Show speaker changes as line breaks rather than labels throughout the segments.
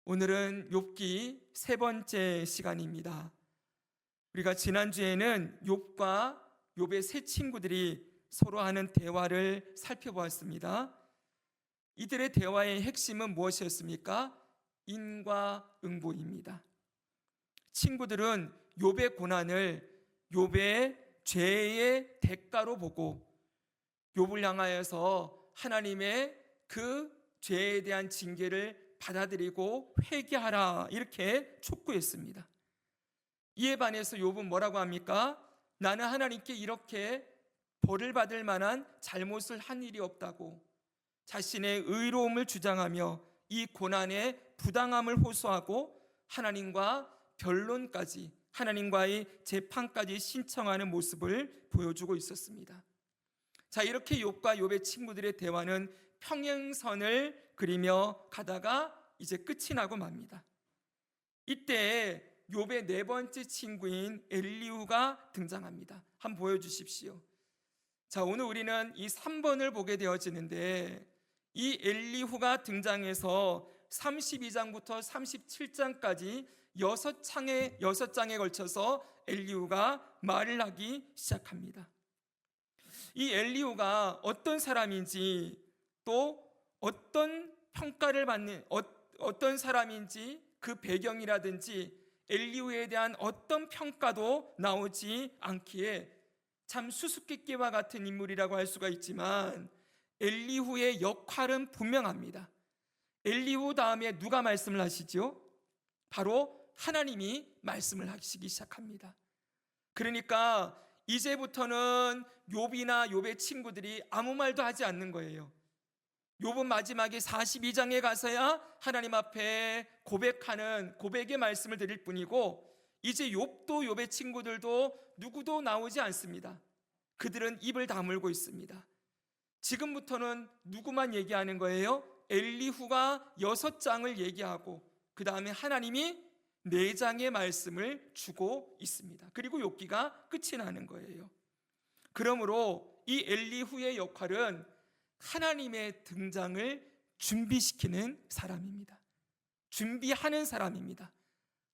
오늘은 욥기 세 번째 시간입니다. 우리가 지난주에는 욥과 욥의 세 친구들이 서로 하는 대화를 살펴보았습니다. 이들의 대화의 핵심은 무엇이었습니까? 인과응보입니다. 친구들은 욥의 고난을 욥의 죄의 대가로 보고 욥을 향하여서 하나님의 그 죄에 대한 징계를 받아들이고 회개하라 이렇게 촉구했습니다. 이에 반해서 욥은 뭐라고 합니까? 나는 하나님께 이렇게 벌을 받을 만한 잘못을 한 일이 없다고 자신의 의로움을 주장하며 이 고난의 부당함을 호소하고 하나님과 변론까지, 하나님과의 재판까지 신청하는 모습을 보여주고 있었습니다. 자, 이렇게 욥과 욥의 친구들의 대화는 평행선을 그리며 가다가 이제 끝이 나고 맙니다. 이때 욥의 네 번째 친구인 엘리후가 등장합니다. 한번 보여주십시오. 자, 오늘 우리는 이 3번을 보게 되어지는데 이 엘리후가 등장해서 32장부터 37장까지 6장에 걸쳐서 엘리후가 말을 하기 시작합니다. 이 엘리후가 어떤 사람인지, 또 어떤 평가를 받는 어떤 사람인지, 그 배경이라든지 엘리후에 대한 어떤 평가도 나오지 않기에 참 수수께끼와 같은 인물이라고 할 수가 있지만 엘리후의 역할은 분명합니다. 엘리후 다음에 누가 말씀을 하시죠? 바로 하나님이 말씀을 하시기 시작합니다. 그러니까 이제부터는 욥이나 욥의 친구들이 아무 말도 하지 않는 거예요. 욥은 마지막에 42장에 가서야 하나님 앞에 고백하는 고백의 말씀을 드릴 뿐이고, 이제 욥도 욥의 친구들도 누구도 나오지 않습니다. 그들은 입을 다물고 있습니다. 지금부터는 누구만 얘기하는 거예요? 엘리후가 6장을 얘기하고 그 다음에 하나님이 4장의 말씀을 주고 있습니다. 그리고 욥기가 끝이 나는 거예요. 그러므로 이 엘리후의 역할은 하나님의 등장을 준비시키는 사람입니다. 준비하는 사람입니다.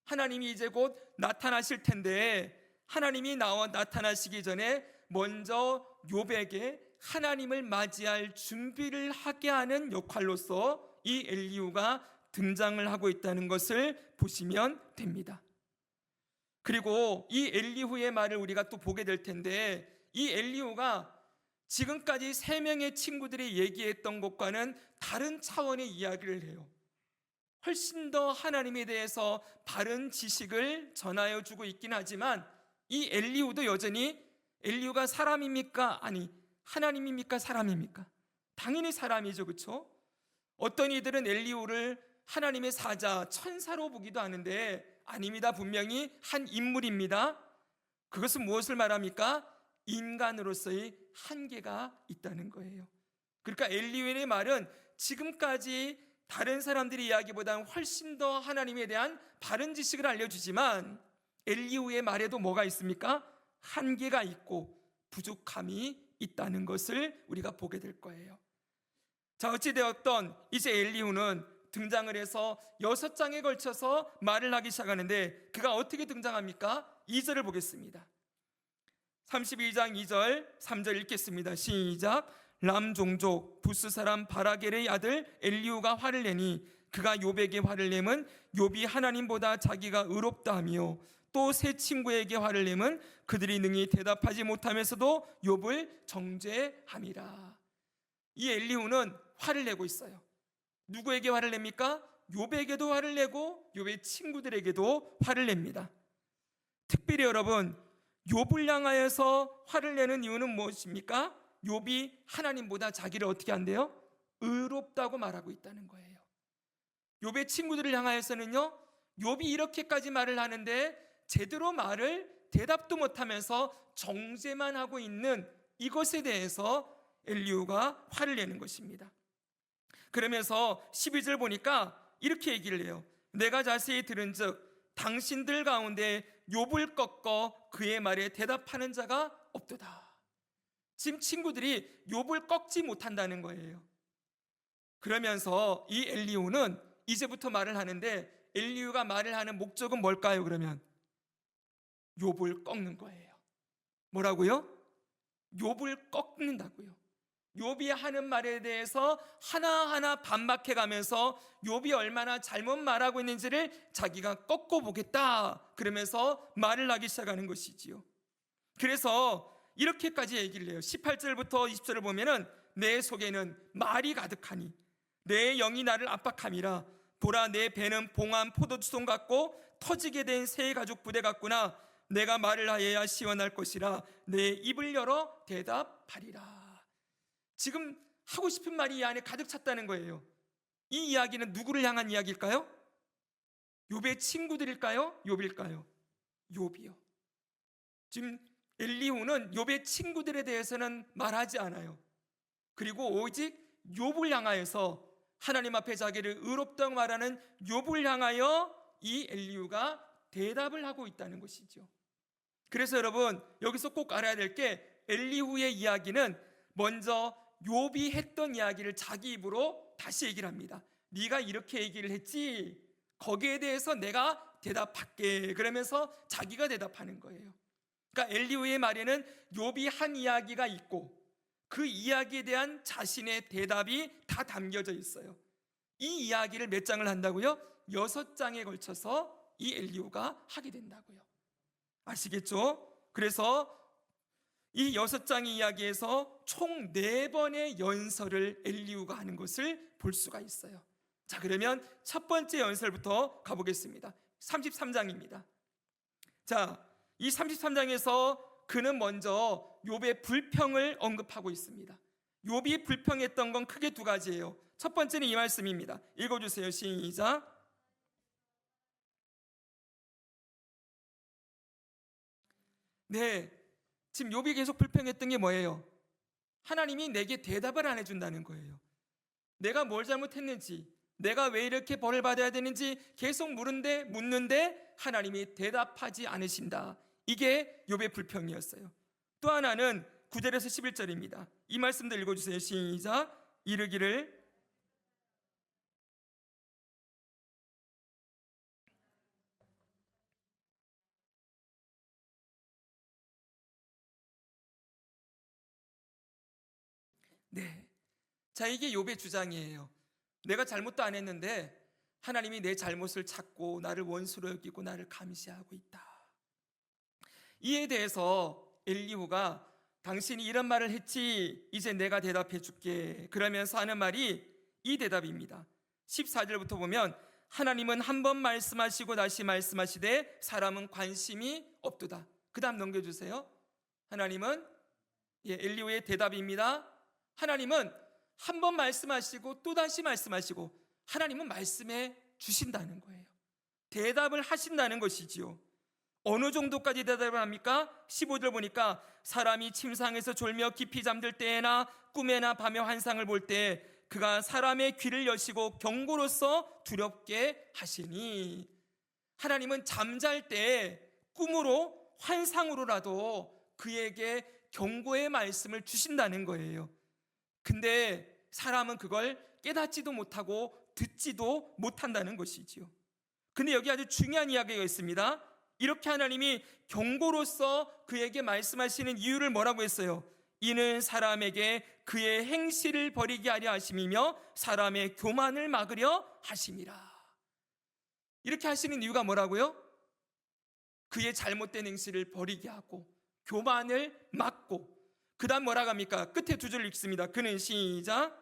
하나님이 이제 곧 나타나실 텐데 하나님이 나타나시기 전에 먼저 욥에게 하나님을 맞이할 준비를 하게 하는 역할로서 이 엘리후가 등장을 하고 있다는 것을 보시면 됩니다. 그리고 이 엘리후의 말을 우리가 또 보게 될 텐데, 이 엘리후가 지금까지 3명의 친구들이 얘기했던 것과는 다른 차원의 이야기를 해요. 훨씬 더 하나님에 대해서 바른 지식을 전하여 주고 있긴 하지만 이 엘리후도 여전히 엘리후가 사람입니까? 아니, 하나님입니까? 사람입니까? 당연히 사람이죠, 그렇죠? 어떤 이들은 엘리후를 하나님의 사자, 천사로 보기도 하는데 아닙니다. 분명히 한 인물입니다. 그것은 무엇을 말합니까? 인간으로서의 한계가 있다는 거예요. 그러니까 엘리후의 말은 지금까지 다른 사람들의 이야기보다는 훨씬 더 하나님에 대한 바른 지식을 알려주지만 엘리후의 말에도 뭐가 있습니까? 한계가 있고 부족함이 있다는 것을 우리가 보게 될 거예요. 자, 어찌되었던 이제 엘리후는 등장을 해서 6장에 걸쳐서 말을 하기 시작하는데 그가 어떻게 등장합니까? 2절을 보겠습니다. 32장 2절 3절 읽겠습니다. 시작. 람 종족 부스 사람 바라겔의 아들 엘리후가 화를 내니 그가 욥에게 화를 내면 욥이 하나님보다 자기가 의롭다 하며 또 세 친구에게 화를 내면 그들이 능히 대답하지 못하면서도 욥을 정죄함이라. 이 엘리후는 화를 내고 있어요. 누구에게 화를 냅니까? 욥에게도 화를 내고 욥의 친구들에게도 화를 냅니다. 특별히 여러분, 욥을 향하여서 화를 내는 이유는 무엇입니까? 욥이 하나님보다 자기를 어떻게 한대요? 의롭다고 말하고 있다는 거예요. 욥의 친구들을 향하여서는요, 욥이 이렇게까지 말을 하는데 제대로 말을 대답도 못하면서 정죄만 하고 있는 이것에 대해서 엘리후가 화를 내는 것입니다. 그러면서 12절 보니까 이렇게 얘기를 해요. 내가 자세히 들은즉 당신들 가운데 욥을 꺾어 그의 말에 대답하는 자가 없도다. 지금 친구들이 욥을 꺾지 못한다는 거예요. 그러면서 이 엘리후는 이제부터 말을 하는데 엘리후가 말을 하는 목적은 뭘까요? 그러면 욥을 꺾는 거예요. 뭐라고요? 욥을 꺾는다고요. 욥이 하는 말에 대해서 하나하나 반박해 가면서 욥이 얼마나 잘못 말하고 있는지를 자기가 꺾어 보겠다 그러면서 말을 하기 시작하는 것이지요. 그래서 이렇게까지 얘기를 해요. 18절부터 20절을 보면은 내 속에는 말이 가득하니 내 영이 나를 압박함이라. 보라, 내 배는 봉한 포도주송 같고 터지게 된 새 가죽 부대 같구나. 내가 말을 하여야 시원할 것이라. 내 입을 열어 대답하리라. 지금 하고 싶은 말이 이 안에 가득 찼다는 거예요. 이 이야기는 누구를 향한 이야기일까요? 욥의 친구들일까요? 욥일까요? 욥이요. 지금 엘리후는 욥의 친구들에 대해서는 말하지 않아요. 그리고 오직 욥을 향하여서 하나님 앞에 자기를 의롭다고 말하는 욥을 향하여 이 엘리후가 대답을 하고 있다는 것이죠. 그래서 여러분 여기서 꼭 알아야 될 게 엘리후의 이야기는 먼저 욥이 했던 이야기를 자기 입으로 다시 얘기를 합니다. 네가 이렇게 얘기를 했지, 거기에 대해서 내가 대답할게 그러면서 자기가 대답하는 거예요. 그러니까 엘리후의 말에는 욥이 한 이야기가 있고 그 이야기에 대한 자신의 대답이 다 담겨져 있어요. 이 이야기를 몇 장을 한다고요? 6장에 걸쳐서 이 엘리후가 하게 된다고요. 아시겠죠? 그래서 이 6장의 이야기에서 총 4번의 연설을 엘리후가 하는 것을 볼 수가 있어요. 자, 그러면 첫 번째 연설부터 가보겠습니다. 33장입니다. 자, 이 33장에서 그는 먼저 욥의 불평을 언급하고 있습니다. 욥이 불평했던 건 크게 2가지예요. 첫 번째는 이 말씀입니다. 읽어주세요. 시작. 네, 지금 욥이 계속 불평했던 게 뭐예요? 하나님이 내게 대답을 안 해준다는 거예요. 내가 뭘 잘못했는지, 내가 왜 이렇게 벌을 받아야 되는지 계속 묻는데 하나님이 대답하지 않으신다. 이게 욥의 불평이었어요. 또 하나는 9절에서 11절입니다. 이 말씀도 읽어주세요. 시작. 이르기를 네, 자, 이게 욥의 주장이에요. 내가 잘못도 안 했는데 하나님이 내 잘못을 찾고 나를 원수로 여기고 나를 감시하고 있다. 이에 대해서 엘리후가 당신이 이런 말을 했지, 이제 내가 대답해 줄게 그러면서 하는 말이 이 대답입니다. 14절부터 보면 하나님은 한 번 말씀하시고 다시 말씀하시되 사람은 관심이 없도다. 그 다음 넘겨주세요. 하나님은 엘리후의 대답입니다. 하나님은 한 번 말씀하시고 또 다시 말씀하시고 하나님은 말씀해 주신다는 거예요. 대답을 하신다는 것이지요. 어느 정도까지 대답을 합니까? 15절 보니까 사람이 침상에서 졸며 깊이 잠들 때에나 꿈에나 밤에 환상을 볼 때 그가 사람의 귀를 여시고 경고로서 두렵게 하시니, 하나님은 잠잘 때 꿈으로 환상으로라도 그에게 경고의 말씀을 주신다는 거예요. 근데 사람은 그걸 깨닫지도 못하고 듣지도 못한다는 것이지요. 근데 여기 아주 중요한 이야기가 있습니다. 이렇게 하나님이 경고로서 그에게 말씀하시는 이유를 뭐라고 했어요? 이는 사람에게 그의 행실을 버리게 하려 하심이며 사람의 교만을 막으려 하심이라. 이렇게 하시는 이유가 뭐라고요? 그의 잘못된 행실을 버리게 하고 교만을 막고, 그 다음 뭐라고 합니까? 끝에 2절 읽습니다. 그는 시작.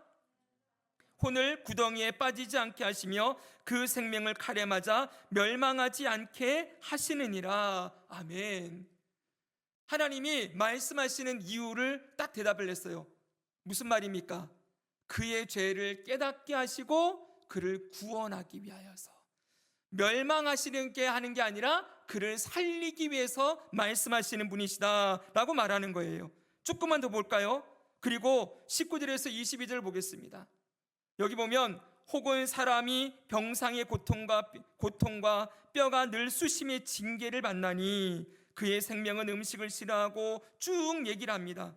혼을 구덩이에 빠지지 않게 하시며 그 생명을 칼에 맞아 멸망하지 않게 하시느니라. 아멘. 하나님이 말씀하시는 이유를 딱 대답을 했어요. 무슨 말입니까? 그의 죄를 깨닫게 하시고 그를 구원하기 위하여서, 멸망하시는 게 하는 게 아니라 그를 살리기 위해서 말씀하시는 분이시다 라고 말하는 거예요. 조금만 더 볼까요? 그리고 19절에서 22절 보겠습니다. 여기 보면 혹은 사람이 병상의 고통과 뼈가 늘 수심의 징계를 받나니 그의 생명은 음식을 싫어하고 쭉 얘기를 합니다.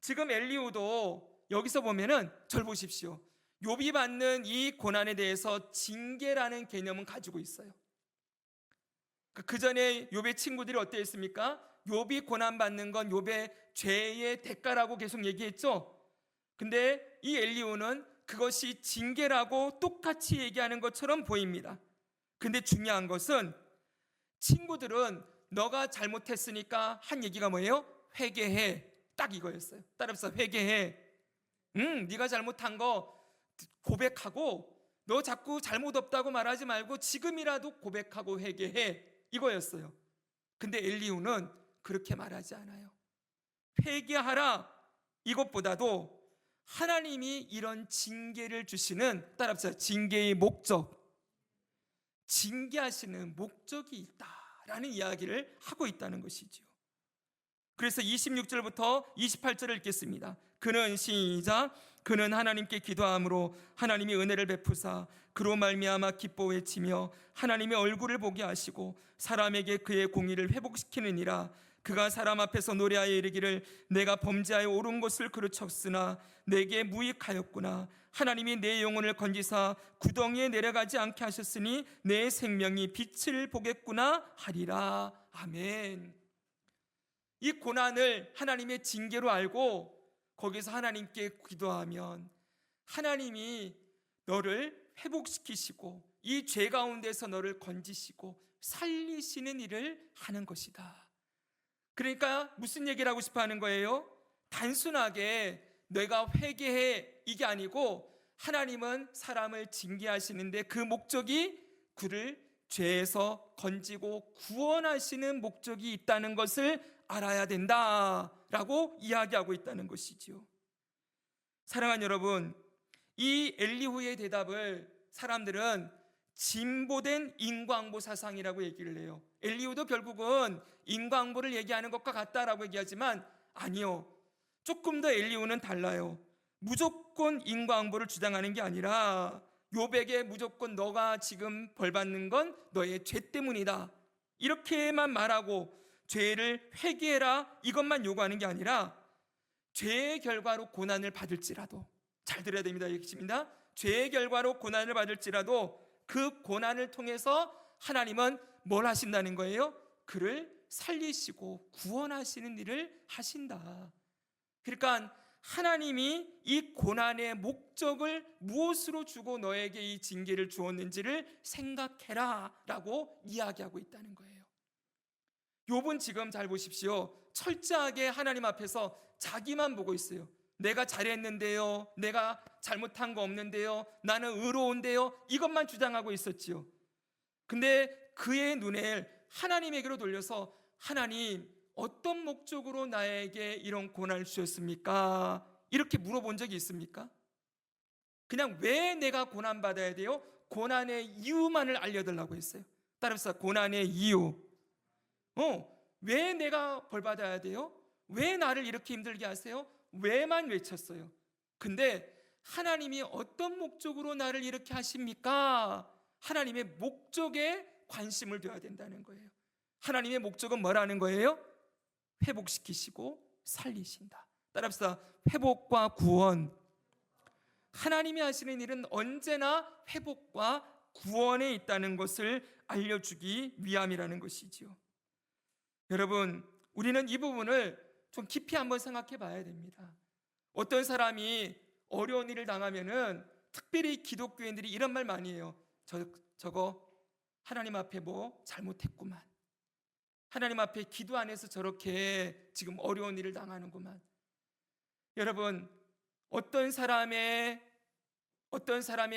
지금 엘리후도 여기서 보면은 절 보십시오. 욥이 받는 이 고난에 대해서 징계라는 개념은 가지고 있어요. 그 전에 욥의 친구들이 어땠습니까? 욥이 고난받는 건 욥의 죄의 대가라고 계속 얘기했죠. 근데 이 엘리후는 그것이 징계라고 똑같이 얘기하는 것처럼 보입니다. 근데 중요한 것은 친구들은 너가 잘못했으니까 한 얘기가 뭐예요? 회개해. 딱 이거였어요. 따라서 회개해. 네가 잘못한 거 고백하고 너 자꾸 잘못 없다고 말하지 말고 지금이라도 고백하고 회개해. 이거였어요. 근데 엘리후는 그렇게 말하지 않아요. 회개하라. 이것보다도 하나님이 이런 징계를 주시는, 따라합시다, 징계의 목적, 징계하시는 목적이 있다라는 이야기를 하고 있다는 것이죠. 그래서 26절부터 28절을 읽겠습니다. 그는 시작. 그는 하나님께 기도함으로 하나님이 은혜를 베푸사 그로 말미암아 기뻐 외치며 하나님의 얼굴을 보게 하시고 사람에게 그의 공의를 회복시키느니라. 그가 사람 앞에서 노래하여 이르기를 내가 범죄하여 옳은 것을 그르쳤으나 내게 무익하였구나. 하나님이 내 영혼을 건지사 구덩이에 내려가지 않게 하셨으니 내 생명이 빛을 보겠구나 하리라. 아멘. 이 고난을 하나님의 징계로 알고 거기서 하나님께 기도하면 하나님이 너를 회복시키시고 이 죄 가운데서 너를 건지시고 살리시는 일을 하는 것이다. 그러니까 무슨 얘기를 하고 싶어 하는 거예요? 단순하게 내가 회개해 이게 아니고 하나님은 사람을 징계하시는데 그 목적이 그를 죄에서 건지고 구원하시는 목적이 있다는 것을 알아야 된다라고 이야기하고 있다는 것이지요. 사랑하는 여러분, 이 엘리후의 대답을 사람들은 진보된 인과응보 사상이라고 얘기를 해요. 엘리후도 결국은 인과응보를 얘기하는 것과 같다라고 얘기하지만 아니요, 조금 더 엘리후는 달라요. 무조건 인과응보를 주장하는 게 아니라 욥에게 무조건 너가 지금 벌받는 건 너의 죄 때문이다 이렇게만 말하고 죄를 회개해라 이것만 요구하는 게 아니라 죄의 결과로 고난을 받을지라도, 잘 들어야 됩니다. 읽습니다. 죄의 결과로 고난을 받을지라도 그 고난을 통해서 하나님은 뭘 하신다는 거예요? 그를 살리시고 구원하시는 일을 하신다. 그러니까 하나님이 이 고난의 목적을 무엇으로 주고 너에게 이 징계를 주었는지를 생각해라 라고 이야기하고 있다는 거예요. 욥은 지금 잘 보십시오. 철저하게 하나님 앞에서 자기만 보고 있어요. 내가 잘했는데요, 내가 잘못한 거 없는데요, 나는 의로운데요, 이것만 주장하고 있었지요. 근데 그의 눈을 하나님에게로 돌려서 하나님 어떤 목적으로 나에게 이런 고난을 주셨습니까? 이렇게 물어본 적이 있습니까? 그냥 왜 내가 고난받아야 돼요? 고난의 이유만을 알려달라고 했어요. 따라서 고난의 이유. 왜 내가 벌받아야 돼요? 왜 나를 이렇게 힘들게 하세요? 왜만 외쳤어요. 근데 하나님이 어떤 목적으로 나를 이렇게 하십니까? 하나님의 목적에 관심을 둬야 된다는 거예요. 하나님의 목적은 뭐라는 거예요? 회복시키시고 살리신다. 따라합시다. 회복과 구원. 하나님이 하시는 일은 언제나 회복과 구원에 있다는 것을 알려주기 위함이라는 것이지요. 여러분, 우리는 이 부분을 좀 깊이 한번 생각해 봐야 됩니다. 어떤 사람이 어려운 일을 당하면은 특별히 기독교인들이 이런 말 많이 해요. 저거 하나님 앞에 뭐 잘못했구만. 하나님 앞에 기도 안 해서 저렇게 지금 어려운 일을 당하는구만. 여러분, 어떤 사람의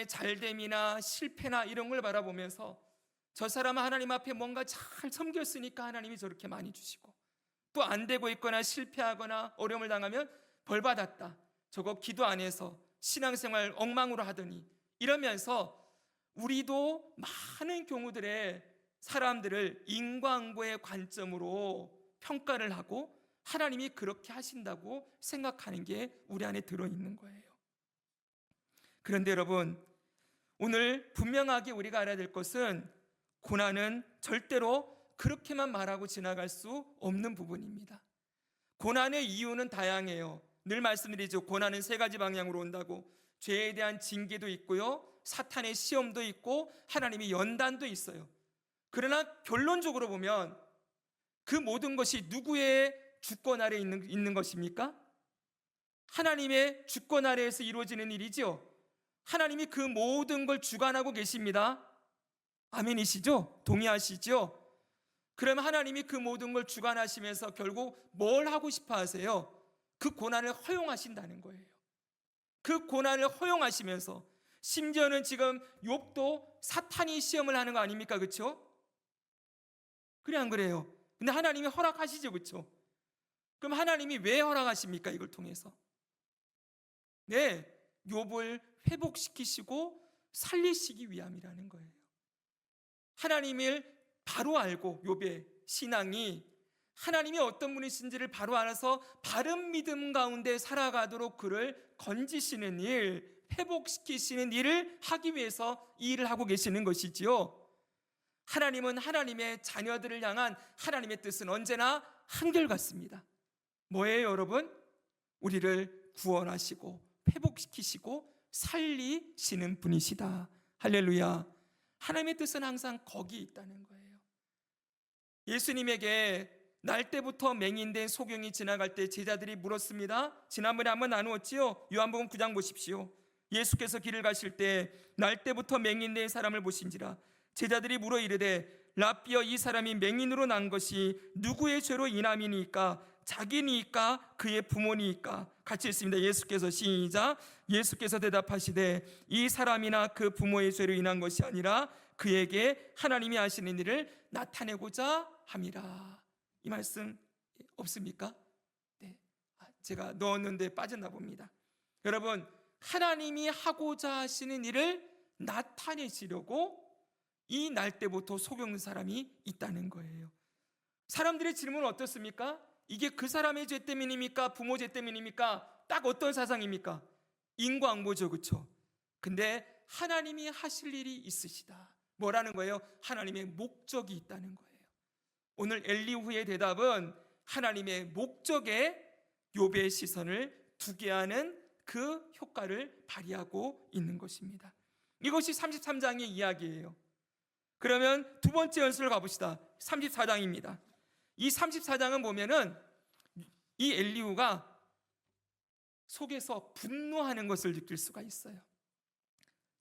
잘됨이나 실패나 이런 걸 바라보면서 저 사람은 하나님 앞에 뭔가 잘 섬겼으니까 하나님이 저렇게 많이 주시고, 또 안 되고 있거나 실패하거나 어려움을 당하면 벌받았다, 저거 기도 안 해서 신앙생활 엉망으로 하더니, 이러면서 우리도 많은 경우들의 사람들을 인과응보의 관점으로 평가를 하고 하나님이 그렇게 하신다고 생각하는 게 우리 안에 들어있는 거예요. 그런데 여러분, 오늘 분명하게 우리가 알아야 될 것은 고난은 절대로 그렇게만 말하고 지나갈 수 없는 부분입니다. 고난의 이유는 다양해요. 늘 말씀드리죠. 고난은 세 가지 방향으로 온다고. 죄에 대한 징계도 있고요, 사탄의 시험도 있고, 하나님의 연단도 있어요. 그러나 결론적으로 보면 그 모든 것이 누구의 주권 아래에 있는 것입니까? 하나님의 주권 아래에서 이루어지는 일이죠. 하나님이 그 모든 걸 주관하고 계십니다. 아멘이시죠? 동의하시죠? 그러면 하나님이 그 모든 걸 주관하시면서 결국 뭘 하고 싶어 하세요? 그 고난을 허용하신다는 거예요. 그 고난을 허용하시면서, 심지어는 지금 욥도 사탄이 시험을 하는 거 아닙니까? 그렇죠? 그래 안 그래요? 근데 하나님이 허락하시죠, 그렇죠? 그럼 하나님이 왜 허락하십니까? 이걸 통해서 네, 욥을 회복시키시고 살리시기 위함이라는 거예요. 하나님을 바로 알고, 욥의 신앙이 하나님이 어떤 분이신지를 바로 알아서 바른 믿음 가운데 살아가도록 그를 건지시는 일, 회복시키시는 일을 하기 위해서 이 일을 하고 계시는 것이지요. 하나님은 하나님의 자녀들을 향한 하나님의 뜻은 언제나 한결같습니다. 뭐예요, 여러분? 우리를 구원하시고 회복시키시고 살리시는 분이시다. 할렐루야. 하나님의 뜻은 항상 거기 있다는 거예요. 예수님에게 날때부터 맹인된 소경이 지나갈 때 제자들이 물었습니다. 지난번에 한번 나누었지요. 요한복음 9장 보십시오. 예수께서 길을 가실 때 날때부터 맹인된 사람을 보신지라. 제자들이 물어 이르되 라삐여, 이 사람이 맹인으로 난 것이 누구의 죄로 인함이니까? 자기니까 그의 부모니까? 같이 읽습니다. 예수께서 시작. 예수께서 대답하시되 이 사람이나 그 부모의 죄로 인한 것이 아니라 그에게 하나님이 하시는 일을 나타내고자 함이라. 이 말씀 없습니까? 네, 제가 넣었는데 빠졌나 봅니다. 여러분, 하나님이 하고자 하시는 일을 나타내시려고 이 날때부터 속여는 사람이 있다는 거예요. 사람들의 질문은 어떻습니까? 이게 그 사람의 죄 때문입니까? 부모 죄 때문입니까? 딱 어떤 사상입니까? 인과응보죠, 그렇죠? 근데 하나님이 하실 일이 있으시다. 뭐라는 거예요? 하나님의 목적이 있다는 거예요. 오늘 엘리후의 대답은 하나님의 목적에 욥의 시선을 두게 하는 그 효과를 발휘하고 있는 것입니다. 이것이 33장의 이야기예요. 그러면 두 번째 연수를 가봅시다. 34장입니다. 이 34장은 보면은 이 엘리후가 속에서 분노하는 것을 느낄 수가 있어요.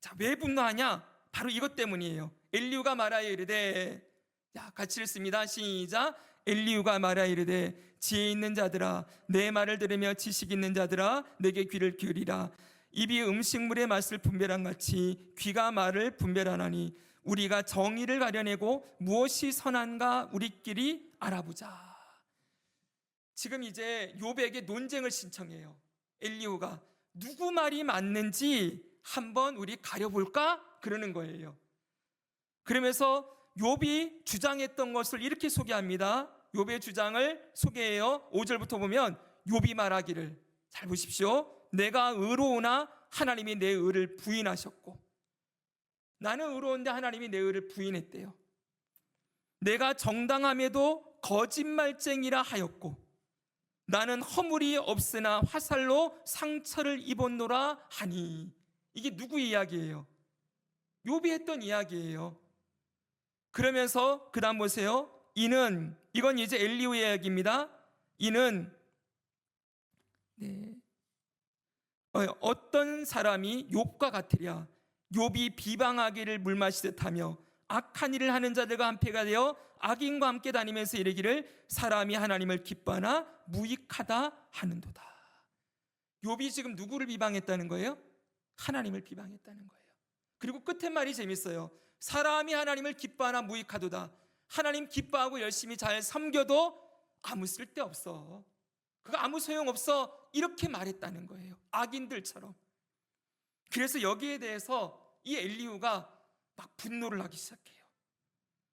자, 왜 분노하냐? 바로 이것 때문이에요. 엘리후가 말하여 이르되, 자, 같이 읽습니다. 시작. 엘리후가 말하여 이르되 지혜 있는 자들아, 내 말을 들으며 지식 있는 자들아, 내게 귀를 기울이라. 입이 음식물의 맛을 분별한 같이 귀가 말을 분별하나니 우리가 정의를 가려내고 무엇이 선한가 우리끼리 알아보자. 지금 이제 욥에게 논쟁을 신청해요. 엘리후가 누구 말이 맞는지 한번 우리 가려볼까? 그러는 거예요. 그러면서 욥이 주장했던 것을 이렇게 소개합니다. 욥의 주장을 소개해요. 5절부터 보면 욥이 말하기를, 잘 보십시오. 내가 의로우나 하나님이 내 의를 부인하셨고, 나는 의로운데 하나님이 내 의를 부인했대요. 내가 정당함에도 거짓말쟁이라 하였고 나는 허물이 없으나 화살로 상처를 입었노라 하니. 이게 누구 이야기예요? 욥이 했던 이야기예요. 그러면서 그 다음 보세요. 이건 이제 엘리후의 이야기입니다. 이는 어떤 사람이 욥과 같으랴. 욥이 비방하기를 물마시듯 하며 악한 일을 하는 자들과 한패가 되어 악인과 함께 다니면서 이르기를 사람이 하나님을 기뻐하나 무익하다 하는도다. 욥이 지금 누구를 비방했다는 거예요? 하나님을 비방했다는 거예요. 그리고 끝에 말이 재밌어요. 사람이 하나님을 기뻐하나 무익하도다. 하나님 기뻐하고 열심히 잘 섬겨도 아무 쓸데없어. 그거 아무 소용없어. 이렇게 말했다는 거예요. 악인들처럼. 그래서 여기에 대해서 이 엘리후가 막 분노를 하기 시작해요.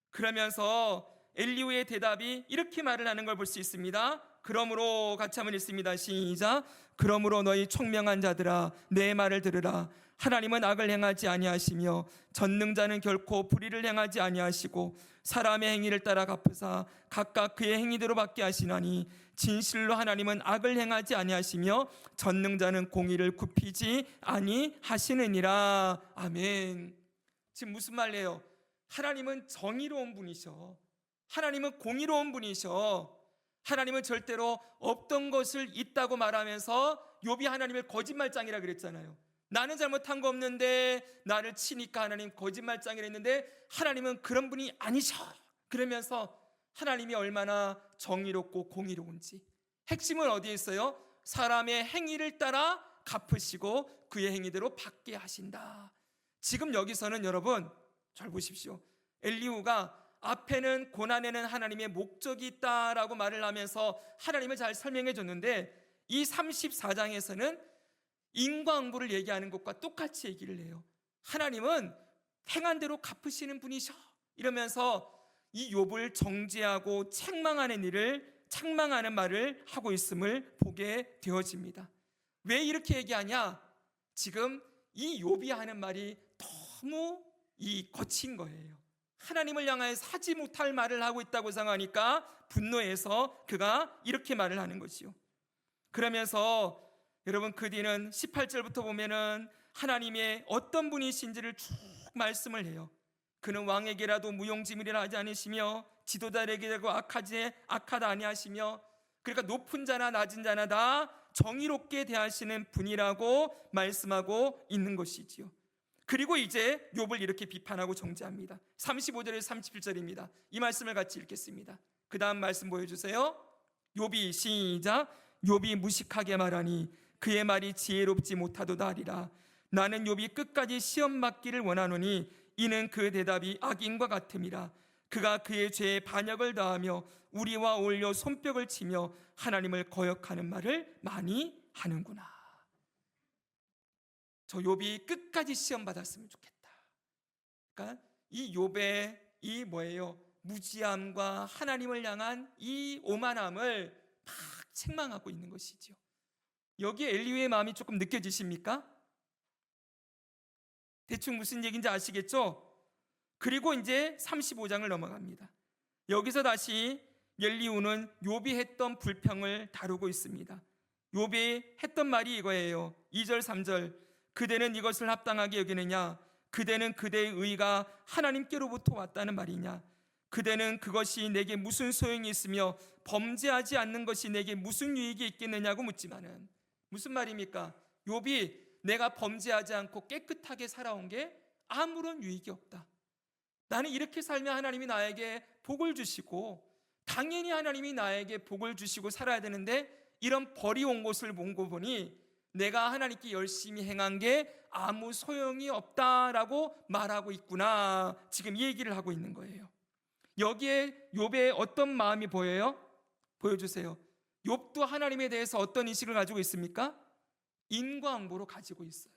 그러면서 엘리후의 대답이 이렇게 말을 하는 걸 볼 수 있습니다. 그러므로 같이 한번 읽습니다. 시작. 그러므로 너희 총명한 자들아, 내 말을 들으라. 하나님은 악을 행하지 아니하시며 전능자는 결코 불의를 행하지 아니하시고 사람의 행위를 따라 갚으사 각각 그의 행위대로 받게 하시나니 진실로 하나님은 악을 행하지 아니하시며 전능자는 공의를 굽히지 아니하시느니라. 아멘. 지금 무슨 말이에요? 하나님은 정의로운 분이셔. 하나님은 공의로운 분이셔. 하나님은 절대로 없던 것을 있다고 말하면서 욥이 하나님을 거짓말장이라 그랬잖아요. 나는 잘못한 거 없는데 나를 치니까 하나님 거짓말장이라 했는데 하나님은 그런 분이 아니셔. 그러면서 하나님이 얼마나 정의롭고 공의로운지. 핵심은 어디에 있어요? 사람의 행위를 따라 갚으시고 그의 행위대로 받게 하신다. 지금 여기서는 여러분 잘 보십시오. 엘리후가 앞에는 고난에는 하나님의 목적이 있다라고 말을 하면서 하나님을 잘 설명해 줬는데 이 34장에서는 인과응보를 얘기하는 것과 똑같이 얘기를 해요. 하나님은 행한 대로 갚으시는 분이셔. 이러면서 이 욥을 정죄하고 책망하는 말을 하고 있음을 보게 되어집니다. 왜 이렇게 얘기하냐? 지금 이 욥이 하는 말이 너무 거친 거예요. 하나님을 향하여서 하지 못할 말을 하고 있다고 생각하니까 분노해서 그가 이렇게 말을 하는 것이요. 그러면서 여러분 그 뒤는 18절부터 보면은 하나님의 어떤 분이신지를 쭉 말씀을 해요. 그는 왕에게라도 무용지물이라 하지 않으시며 지도자에게라도 악하다 아니하시며, 그러니까 높은 자나 낮은 자나 다 정의롭게 대하시는 분이라고 말씀하고 있는 것이지요. 그리고 이제 욥을 이렇게 비판하고 정죄합니다. 35절에서 37절입니다. 이 말씀을 같이 읽겠습니다. 그 다음 말씀 보여주세요. 욥이 시작. 욥이 무식하게 말하니 그의 말이 지혜롭지 못하도다 하리라. 나는 욥이 끝까지 시험 받기를 원하노니 이는 그 대답이 악인과 같음이라. 그가 그의 죄에 반역을 다하며 우리와 어울려 손뼉을 치며 하나님을 거역하는 말을 많이 하는구나. 저 욥이 끝까지 시험 받았으면 좋겠다. 그러니까 이 욥의 이 뭐예요? 무지함과 하나님을 향한 이 오만함을 막 책망하고 있는 것이죠. 여기에 엘리후의 마음이 조금 느껴지십니까? 대충 무슨 얘기인지 아시겠죠? 그리고 이제 35장을 넘어갑니다. 여기서 다시 엘리후는 욥이 했던 불평을 다루고 있습니다. 욥이 했던 말이 이거예요. 2절 3절. 그대는 이것을 합당하게 여기느냐? 그대는 그대의 의가 하나님께로부터 왔다는 말이냐? 그대는 그것이 내게 무슨 소용이 있으며 범죄하지 않는 것이 내게 무슨 유익이 있겠느냐고 묻지만은, 무슨 말입니까? 욥이 내가 범죄하지 않고 깨끗하게 살아온 게 아무런 유익이 없다. 나는 이렇게 살면 하나님이 나에게 복을 주시고 당연히 하나님이 나에게 복을 주시고 살아야 되는데 이런 벌이 온 것을 보니 내가 하나님께 열심히 행한 게 아무 소용이 없다라고 말하고 있구나. 지금 이 얘기를 하고 있는 거예요. 여기에 욥의 어떤 마음이 보여요? 보여주세요. 욥도 하나님에 대해서 어떤 인식을 가지고 있습니까? 인과응보로 가지고 있어요.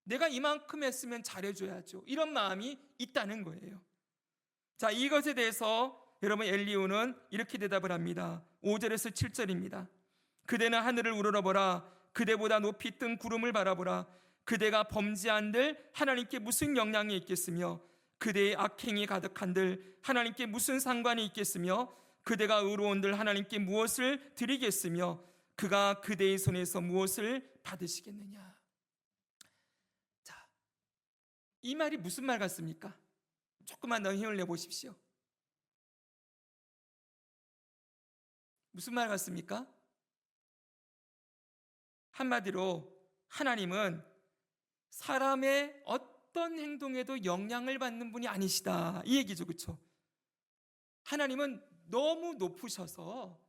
내가 이만큼 했으면 잘해줘야죠. 이런 마음이 있다는 거예요. 자, 이것에 대해서 여러분 엘리후는 이렇게 대답을 합니다. 5절에서 7절입니다. 그대는 하늘을 우러러보라. 그대보다 높이 뜬 구름을 바라보라. 그대가 범죄한들 하나님께 무슨 영향이 있겠으며 그대의 악행이 가득한들 하나님께 무슨 상관이 있겠으며 그대가 의로운들 하나님께 무엇을 드리겠으며 그가 그대의 손에서 무엇을 받으시겠느냐. 자, 이 말이 무슨 말 같습니까? 조금만 더 힘을 내보십시오. 무슨 말 같습니까? 한마디로 하나님은 사람의 어떤 행동에도 영향을 받는 분이 아니시다, 이 얘기죠. 그렇죠? 하나님은 너무 높으셔서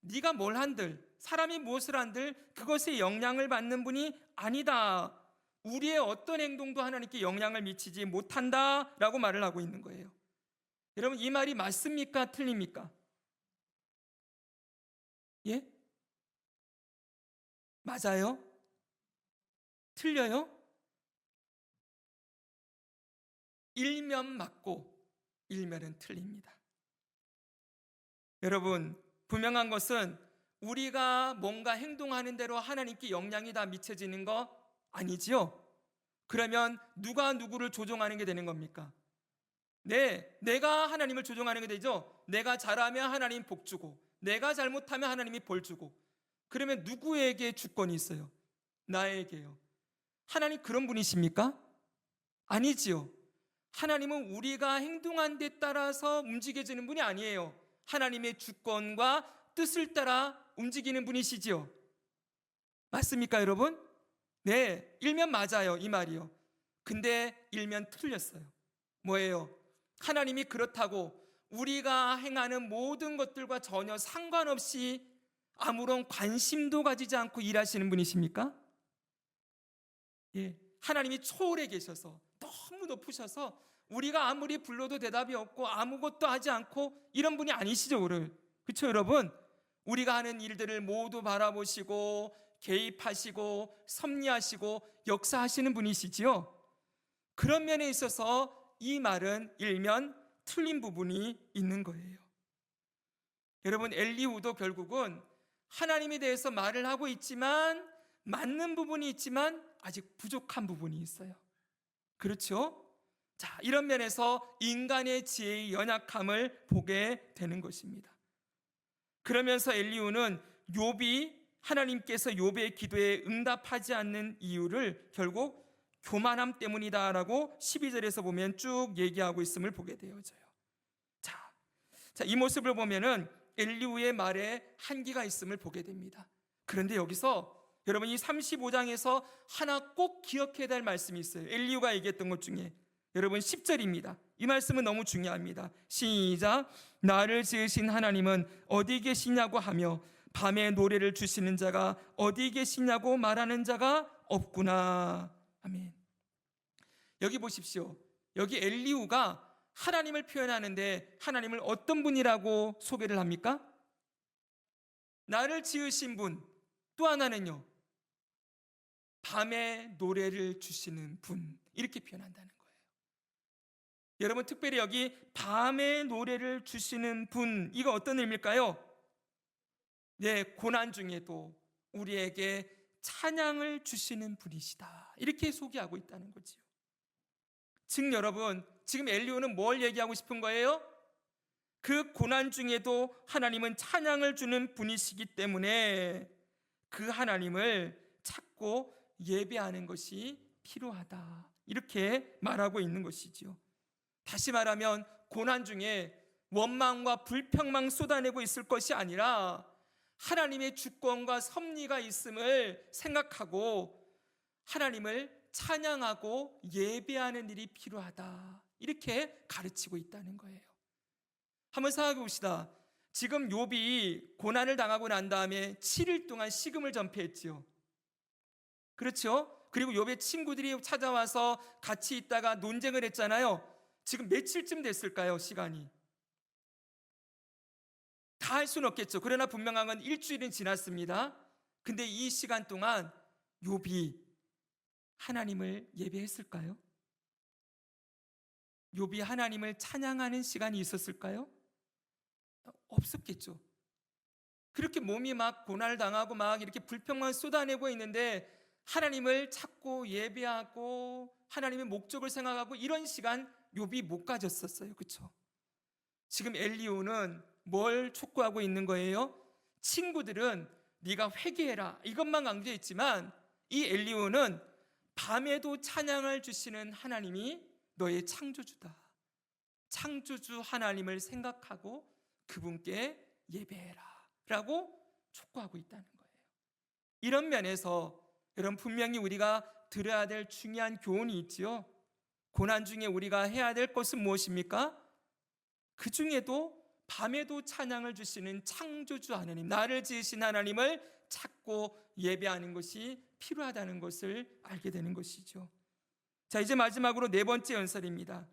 네가 뭘 한들, 사람이 무엇을 한들 그것에 영향을 받는 분이 아니다. 우리의 어떤 행동도 하나님께 영향을 미치지 못한다라고 말을 하고 있는 거예요. 여러분, 이 말이 맞습니까? 틀립니까? 예? 맞아요? 틀려요? 일면 맞고 일면은 틀립니다. 여러분, 분명한 것은 우리가 뭔가 행동하는 대로 하나님께 영향이 다 미쳐지는 거 아니지요? 그러면 누가 누구를 조종하는 게 되는 겁니까? 네, 내가 하나님을 조종하는 게 되죠. 내가 잘하면 하나님 복 주고, 내가 잘못하면 하나님이 벌 주고, 그러면 누구에게 주권이 있어요? 나에게요. 하나님 그런 분이십니까? 아니지요. 하나님은 우리가 행동한 데 따라서 움직여지는 분이 아니에요. 하나님의 주권과 뜻을 따라 움직이는 분이시지요. 맞습니까, 여러분? 네, 일면 맞아요, 이 말이요. 근데 일면 틀렸어요. 뭐예요? 하나님이 그렇다고 우리가 행하는 모든 것들과 전혀 상관없이 아무런 관심도 가지지 않고 일하시는 분이십니까? 예, 하나님이 초월해 계셔서 너무 높으셔서 우리가 아무리 불러도 대답이 없고 아무것도 하지 않고 이런 분이 아니시죠, 그렇죠, 여러분? 우리가 하는 일들을 모두 바라보시고 개입하시고 섭리하시고 역사하시는 분이시지요. 그런 면에 있어서 이 말은 일면 틀린 부분이 있는 거예요. 여러분, 엘리후도 결국은 하나님에 대해서 말을 하고 있지만 맞는 부분이 있지만 아직 부족한 부분이 있어요. 그렇죠? 자, 이런 면에서 인간의 지혜의 연약함을 보게 되는 것입니다. 그러면서 엘리후는 하나님께서 욥의 기도에 응답하지 않는 이유를 결국 교만함 때문이다라고 12절에서 보면 쭉 얘기하고 있음을 보게 되어져요. 자, 이 모습을 보면은 엘리후의 말에 한계가 있음을 보게 됩니다. 그런데 여기서 여러분, 이 35장에서 하나 꼭 기억해야 될 말씀이 있어요. 엘리후가 얘기했던 것 중에 여러분 10절입니다. 이 말씀은 너무 중요합니다. 시작. 나를 지으신 하나님은 어디 계시냐고 하며 밤에 노래를 주시는 자가 어디 계시냐고 말하는 자가 없구나. 아멘. 여기 보십시오. 여기 엘리후가 하나님을 표현하는데 하나님을 어떤 분이라고 소개를 합니까? 나를 지으신 분, 또 하나는요, 밤에 노래를 주시는 분, 이렇게 표현한다는 거예요. 여러분, 특별히 여기 밤에 노래를 주시는 분, 이거 어떤 의미일까요? 네, 고난 중에도 우리에게 찬양을 주시는 분이시다, 이렇게 소개하고 있다는 거지요. 즉 여러분, 지금 엘리후는 뭘 얘기하고 싶은 거예요? 그 고난 중에도 하나님은 찬양을 주는 분이시기 때문에 그 하나님을 찾고 예배하는 것이 필요하다, 이렇게 말하고 있는 것이지요. 다시 말하면 고난 중에 원망과 불평만 쏟아내고 있을 것이 아니라 하나님의 주권과 섭리가 있음을 생각하고 하나님을 찬양하고 예배하는 일이 필요하다, 이렇게 가르치고 있다는 거예요. 한번 생각해 봅시다. 지금 욥이 고난을 당하고 난 다음에 7일 동안 식음을 전폐했지요. 그렇죠? 그리고 욥의 친구들이 찾아와서 같이 있다가 논쟁을 했잖아요. 지금 며칠쯤 됐을까요, 시간이? 다 할 수는 없겠죠. 그러나 분명한 건 일주일은 지났습니다. 근데 이 시간 동안 욥이 하나님을 예배했을까요? 욥이 하나님을 찬양하는 시간이 있었을까요? 없었겠죠. 그렇게 몸이 막 고난을 당하고 막 이렇게 불평만 쏟아내고 있는데 하나님을 찾고 예배하고 하나님의 목적을 생각하고 이런 시간 욥이 못 가졌었어요. 그렇죠? 지금 엘리후는 뭘 촉구하고 있는 거예요? 친구들은 네가 회개해라, 이것만 강조했지만 이 엘리후는 밤에도 찬양을 주시는 하나님이 너의 창조주다, 창조주 하나님을 생각하고 그분께 예배해라 라고 촉구하고 있다는 거예요. 이런 면에서 여러분, 분명히 우리가 들어야 될 중요한 교훈이 있지요. 고난 중에 우리가 해야 될 것은 무엇입니까? 그 중에도 밤에도 찬양을 주시는 창조주 하나님, 나를 지으신 하나님을 찾고 예배하는 것이 필요하다는 것을 알게 되는 것이죠. 자, 이제 마지막으로 네 번째 연설입니다.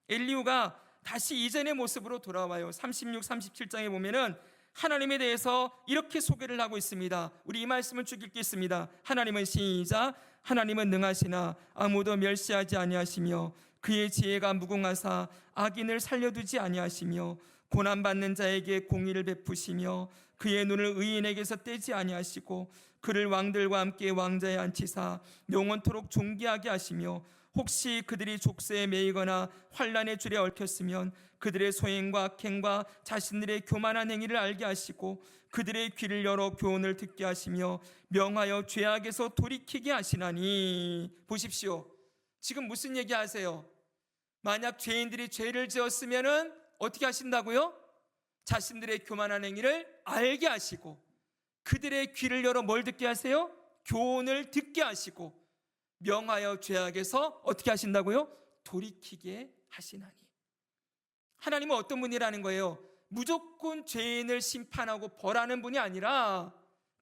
엘리후가 다시 이전의 모습으로 돌아와요. 36, 37장에 보면은 하나님에 대해서 이렇게 소개를 하고 있습니다. 우리 이 말씀을 쭉 읽겠습니다. 하나님은 시작. 하나님은 능하시나 아무도 멸시하지 아니하시며 그의 지혜가 무궁하사 악인을 살려두지 아니하시며 고난받는 자에게 공의를 베푸시며 그의 눈을 의인에게서 떼지 아니하시고 그를 왕들과 함께 왕자에 앉히사 영원토록 존귀하게 하시며 혹시 그들이 족쇄에 매이거나 환난의 줄에 얽혔으면 그들의 소행과 악행과 자신들의 교만한 행위를 알게 하시고 그들의 귀를 열어 교훈을 듣게 하시며 명하여 죄악에서 돌이키게 하시나니. 보십시오. 지금 무슨 얘기 하세요? 만약 죄인들이 죄를 지었으면 어떻게 하신다고요? 자신들의 교만한 행위를 알게 하시고 그들의 귀를 열어 뭘 듣게 하세요? 교훈을 듣게 하시고 명하여 죄악에서 어떻게 하신다고요? 돌이키게 하시나니. 하나님은 어떤 분이라는 거예요? 무조건 죄인을 심판하고 벌하는 분이 아니라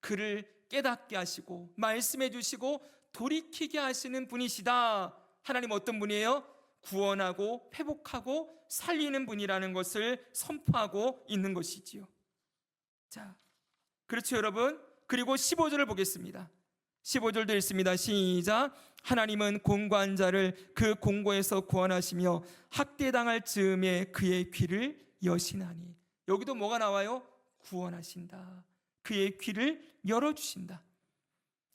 그를 깨닫게 하시고 말씀해 주시고 돌이키게 하시는 분이시다. 하나님 어떤 분이에요? 구원하고 회복하고 살리는 분이라는 것을 선포하고 있는 것이지요. 자, 그렇죠 여러분. 그리고 15절을 보겠습니다. 15절도 읽습니다. 시작. 하나님은 공고한 자를 그 공고에서 구원하시며 학대당할 즈음에 그의 귀를 여시나니. 여기도 뭐가 나와요? 구원하신다. 그의 귀를 열어주신다.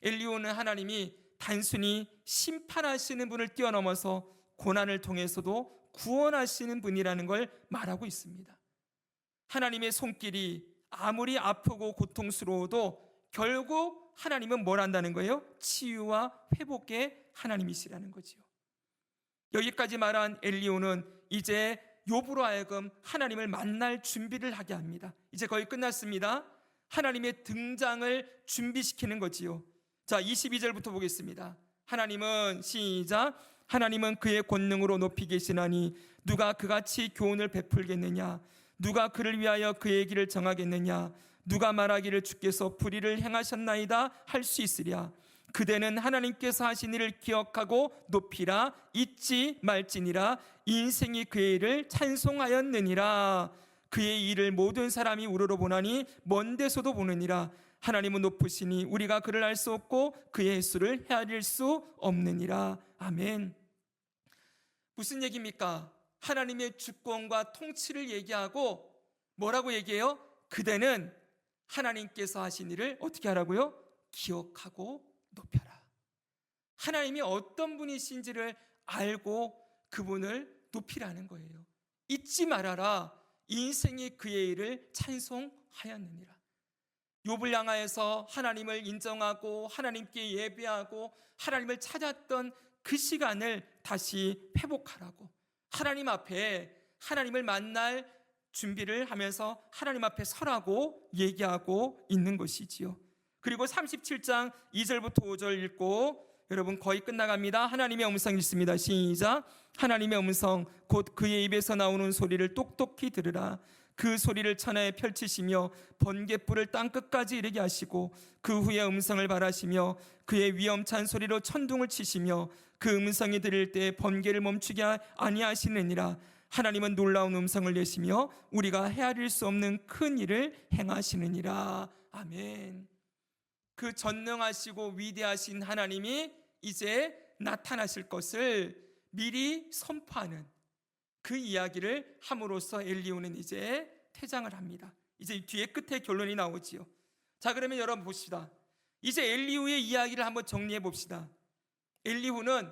엘리후는 하나님이 단순히 심판하시는 분을 뛰어넘어서 고난을 통해서도 구원하시는 분이라는 걸 말하고 있습니다. 하나님의 손길이 아무리 아프고 고통스러워도 결국 하나님은 뭘 한다는 거예요? 치유와 회복의 하나님이시라는 거지요. 여기까지 말한 엘리후는 이제 욥으로 하여금 하나님을 만날 준비를 하게 합니다. 이제 거의 끝났습니다. 하나님의 등장을 준비시키는 거지요. 자, 22절부터 보겠습니다. 하나님은 시작. 하나님은 그의 권능으로 높이 계시나니 누가 그같이 교훈을 베풀겠느냐? 누가 그를 위하여 그의 길을 정하겠느냐? 누가 말하기를 주께서 불의를 행하셨나이다 할 수 있으랴? 그대는 하나님께서 하신 일을 기억하고 높이라. 잊지 말지니라. 인생이 그의 일을 찬송하였느니라. 그의 일을 모든 사람이 우러러 보나니 먼 데서도 보느니라. 하나님은 높으시니 우리가 그를 알 수 없고 그의 수를 헤아릴 수 없느니라. 아멘. 무슨 얘기입니까? 하나님의 주권과 통치를 얘기하고 뭐라고 얘기해요? 그대는 하나님께서 하신 일을 어떻게 하라고요? 기억하고 높여라. 하나님이 어떤 분이신지를 알고 그분을 높이라는 거예요. 잊지 말아라. 인생이 그의 일을 찬송하였느니라. 욥을 향하여서 하나님을 인정하고 하나님께 예배하고 하나님을 찾았던 그 시간을 다시 회복하라고, 하나님 앞에 하나님을 만날 준비를 하면서 하나님 앞에 서라고 얘기하고 있는 것이지요. 그리고 37장 2절부터 5절 읽고 여러분 거의 끝나갑니다. 하나님의 음성 읽습니다. 시작. 하나님의 음성 곧 그의 입에서 나오는 소리를 똑똑히 들으라. 그 소리를 천하에 펼치시며 번갯불을 땅끝까지 이르게 하시고 그 후에 음성을 발하시며 그의 위엄찬 소리로 천둥을 치시며 그 음성이 들릴 때 번개를 멈추게 아니하시느니라. 하나님은 놀라운 음성을 내시며 우리가 헤아릴 수 없는 큰 일을 행하시느니라. 아멘. 그 전능하시고 위대하신 하나님이 이제 나타나실 것을 미리 선포하는 그 이야기를 함으로써 엘리후는 이제 퇴장을 합니다. 이제 뒤에 끝에 결론이 나오지요. 자, 그러면 여러분 봅시다. 이제 엘리후의 이야기를 한번 정리해 봅시다. 엘리후는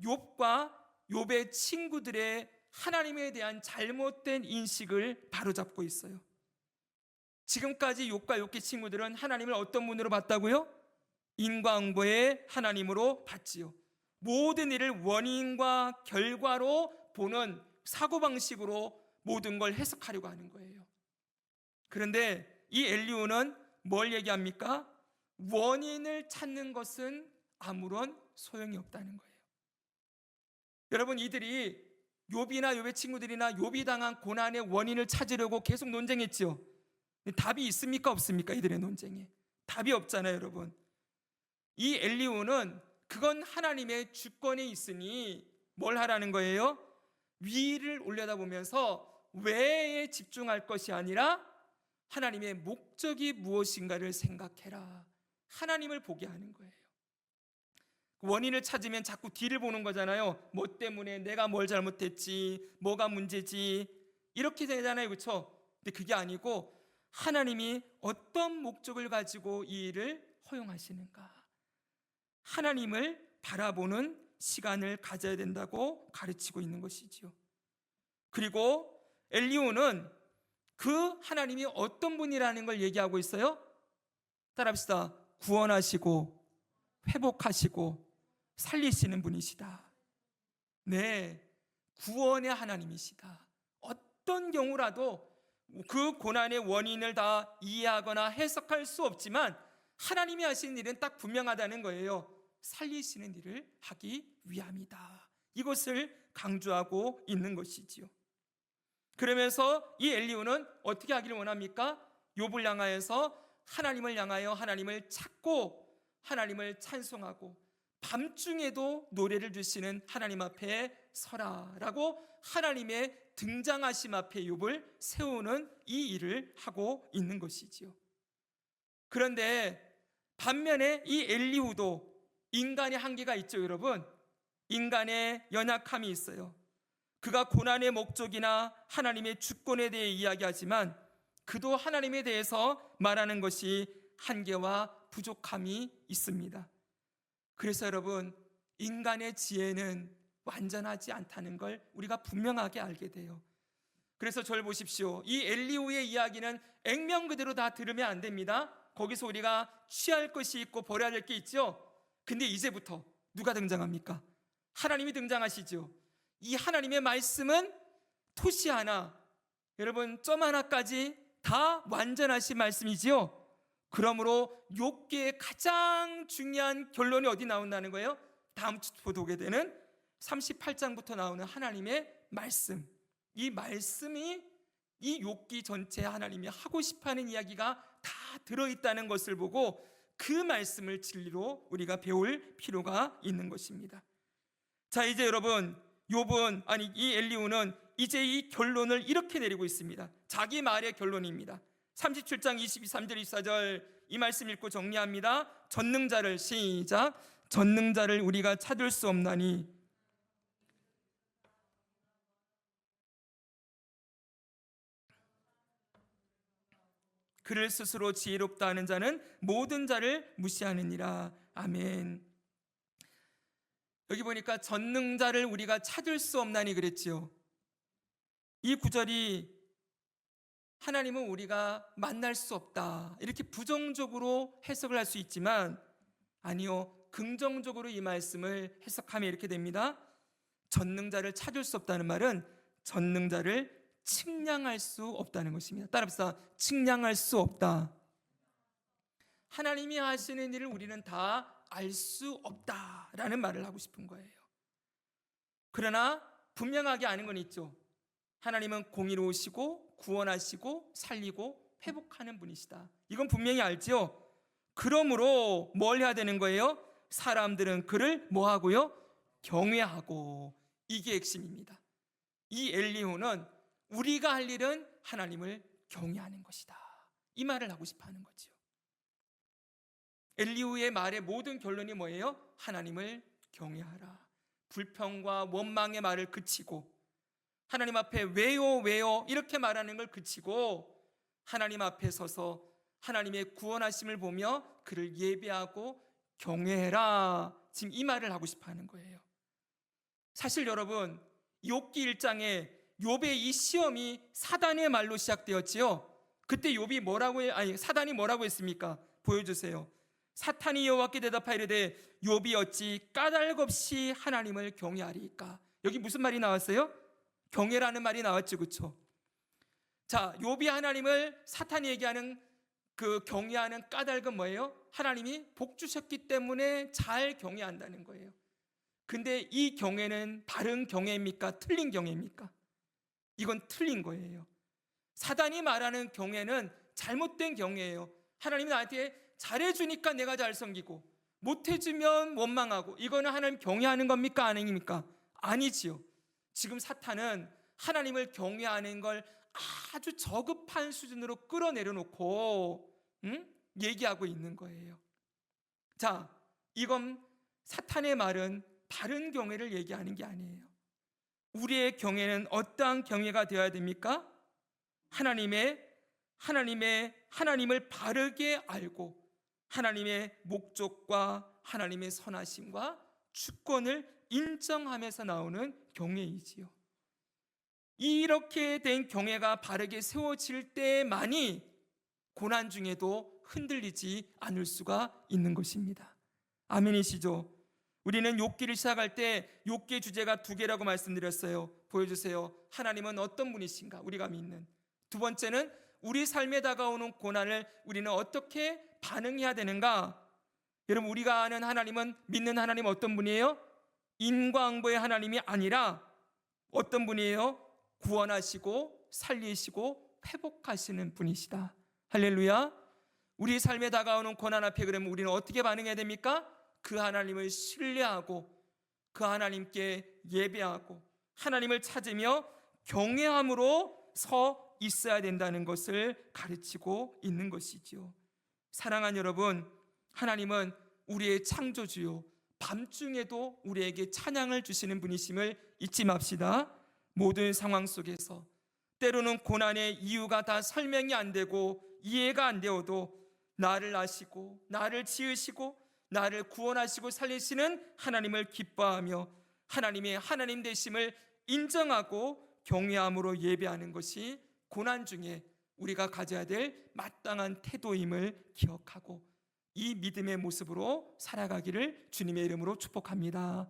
욥과 욥의 친구들의 하나님에 대한 잘못된 인식을 바로잡고 있어요. 지금까지 욥과 욥의 친구들은 하나님을 어떤 분으로 봤다고요? 인과응보의 하나님으로 봤지요. 모든 일을 원인과 결과로 보는 사고방식으로 모든 걸 해석하려고 하는 거예요. 그런데 이 엘리후는 뭘 얘기합니까? 원인을 찾는 것은 아무런 소용이 없다는 거예요. 여러분, 이들이 욥이나 욥의 친구들이나 욥이 당한 고난의 원인을 찾으려고 계속 논쟁했죠. 답이 있습니까? 없습니까? 이들의 논쟁에 답이 없잖아요, 여러분. 이 엘리후는 그건 하나님의 주권이 있으니 뭘 하라는 거예요? 위를 올려다보면서 외에 집중할 것이 아니라 하나님의 목적이 무엇인가를 생각해라. 하나님을 보게 하는 거예요. 원인을 찾으면 자꾸 뒤를 보는 거잖아요. 뭐 때문에 내가 뭘 잘못했지, 뭐가 문제지, 이렇게 되잖아요, 그렇죠? 근데 그게 아니고 하나님이 어떤 목적을 가지고 이 일을 허용하시는가? 하나님을 바라보는 시간을 가져야 된다고 가르치고 있는 것이지요. 그리고 엘리후는 그 하나님이 어떤 분이라는 걸 얘기하고 있어요? 따라합시다. 구원하시고 회복하시고 살리시는 분이시다. 네, 구원의 하나님이시다. 어떤 경우라도 그 고난의 원인을 다 이해하거나 해석할 수 없지만 하나님이 하시는 일은 딱 분명하다는 거예요. 살리시는 일을 하기 위함이다. 이것을 강조하고 있는 것이지요. 그러면서 이 엘리후는 어떻게 하기를 원합니까? 욥을 향하여서 하나님을 향하여 하나님을 찾고 하나님을 찬송하고 밤중에도 노래를 주시는 하나님 앞에 서라라고 하나님의 등장하심 앞에 욥을 세우는 이 일을 하고 있는 것이지요. 그런데 반면에 이 엘리후도 인간의 한계가 있죠, 여러분. 인간의 연약함이 있어요. 그가 고난의 목적이나 하나님의 주권에 대해 이야기하지만 그도 하나님에 대해서 말하는 것이 한계와 부족함이 있습니다. 그래서 여러분, 인간의 지혜는 완전하지 않다는 걸 우리가 분명하게 알게 돼요. 그래서 저를 보십시오. 이 엘리후의 이야기는 액면 그대로 다 들으면 안 됩니다. 거기서 우리가 취할 것이 있고 버려야 될 게 있죠. 근데 이제부터 누가 등장합니까? 하나님이 등장하시죠. 이 하나님의 말씀은 토시 하나, 여러분 점 하나까지 다 완전하신 말씀이지요. 그러므로 욥기의 가장 중요한 결론이 어디 나온다는 거예요? 다음 주 보게 되는 38장부터 나오는 하나님의 말씀. 이 말씀이 이 욥기 전체에 하나님이 하고 싶어하는 이야기가 다 들어있다는 것을 보고 그 말씀을 진리로 우리가 배울 필요가 있는 것입니다. 자, 이제 여러분, 이 엘리후는 이제 이 결론을 이렇게 내리고 있습니다. 자기 말의 결론입니다. 37장 23절 24절 이 말씀 읽고 정리합니다. 전능자를 시작. 전능자를 우리가 찾을 수 없나니 그를 스스로 지혜롭다 하는 자는 모든 자를 무시하느니라. 아멘. 여기 보니까 전능자를 우리가 찾을 수 없나니 그랬지요. 이 구절이 하나님은 우리가 만날 수 없다 이렇게 부정적으로 해석을 할 수 있지만 아니요, 긍정적으로 이 말씀을 해석하면 이렇게 됩니다. 전능자를 찾을 수 없다는 말은 전능자를 측량할 수 없다는 것입니다. 따라합시다. 측량할 수 없다. 하나님이 하시는 일을 우리는 다 알 수 없다라는 말을 하고 싶은 거예요. 그러나 분명하게 아는 건 있죠. 하나님은 공의로우시고 구원하시고 살리고 회복하는 분이시다. 이건 분명히 알지요. 그러므로 뭘 해야 되는 거예요? 사람들은 그를 뭐 하고요? 경외하고. 이게 핵심입니다. 이 엘리후는 우리가 할 일은 하나님을 경외하는 것이다. 이 말을 하고 싶어 하는 거죠. 엘리후의 말의 모든 결론이 뭐예요? 하나님을 경외하라. 불평과 원망의 말을 그치고 하나님 앞에 왜요 이렇게 말하는 걸 그치고 하나님 앞에 서서 하나님의 구원하심을 보며 그를 예배하고 경외해라. 지금 이 말을 하고 싶어 하는 거예요. 사실 여러분, 욥기 1장에 욥의 이 시험이 사단의 말로 시작되었지요. 그때 사단이 뭐라고 했습니까? 보여주세요. 사탄이 여호와께 대답하여 이르되 욥이 어찌 까닭없이 하나님을 경외하리까? 여기 무슨 말이 나왔어요? 경외라는 말이 나왔죠, 그렇죠? 자, 욥이 하나님을 사탄이 얘기하는 그 경외하는 까닭은 뭐예요? 하나님이 복 주셨기 때문에 잘 경외한다는 거예요. 근데 이 경외는 바른 경외입니까? 틀린 경외입니까? 이건 틀린 거예요. 사단이 말하는 경외는 잘못된 경외예요. 하나님이 나한테 잘해주니까 내가 잘 섬기고 못해주면 원망하고, 이거는 하나님 경외하는 겁니까? 아닙니까? 아니지요. 지금 사탄은 하나님을 경외하는 걸 아주 저급한 수준으로 끌어내려놓고 얘기하고 있는 거예요. 자, 이건 사탄의 말은 바른 경외를 얘기하는 게 아니에요. 우리의 경외는 어떠한 경외가 되어야 됩니까? 하나님을 바르게 알고 하나님의 목적과 하나님의 선하심과 주권을 인정하면서 나오는 경외이지요. 이렇게 된 경외가 바르게 세워질 때만이 고난 중에도 흔들리지 않을 수가 있는 것입니다. 아멘이시죠? 우리는 욥기를 시작할 때 욥기의 주제가 두 개라고 말씀드렸어요. 보여주세요. 하나님은 어떤 분이신가? 우리가 믿는. 두 번째는 우리 삶에 다가오는 고난을 우리는 어떻게 반응해야 되는가? 여러분, 우리가 아는 하나님은, 믿는 하나님 어떤 분이에요? 인과응보의 하나님이 아니라 어떤 분이에요? 구원하시고 살리시고 회복하시는 분이시다. 할렐루야. 우리 삶에 다가오는 고난 앞에 그러면 우리는 어떻게 반응해야 됩니까? 그 하나님을 신뢰하고 그 하나님께 예배하고 하나님을 찾으며 경외함으로 서 있어야 된다는 것을 가르치고 있는 것이지요. 사랑하는 여러분, 하나님은 우리의 창조주요, 밤중에도 우리에게 찬양을 주시는 분이심을 잊지 맙시다. 모든 상황 속에서 때로는 고난의 이유가 다 설명이 안 되고 이해가 안 되어도 나를 아시고 나를 지으시고 나를 구원하시고 살리시는 하나님을 기뻐하며 하나님의 하나님 되심을 인정하고 경외함으로 예배하는 것이 고난 중에 우리가 가져야 될 마땅한 태도임을 기억하고 이 믿음의 모습으로 살아가기를 주님의 이름으로 축복합니다.